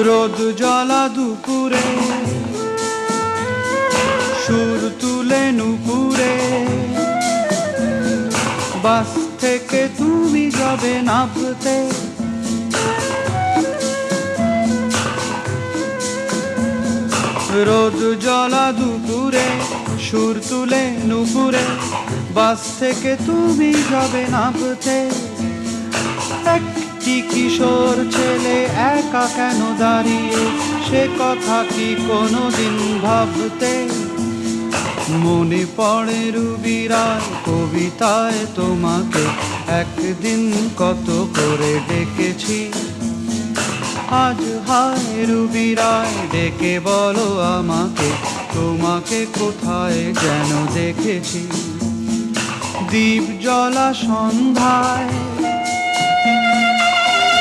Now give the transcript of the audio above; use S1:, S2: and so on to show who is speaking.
S1: রোদ জ্বলা দুপুরে সুর তুলে নুপুরে বাস থেকে তুমি যাবে নামতে, রোদ জ্বলা দুপুরে সুর তুলে নুপুরে বাস থেকে তুমি যাবে নামতে। একটি কিশোর ছেলে একা কেন দাঁড়িয়ে, সে কথা কি কোনোদিন ভাবতে? মনে পড়ে রুবি রায় কবিতায় তোমাকে একদিন কত করে ডেকেছি। আজ হায় রুবি রায় ডেকে বলো আমাকে, তোমাকে কোথায় যেন দেখেছি। দ্বীপ জ্বলা সন্ধ্যায়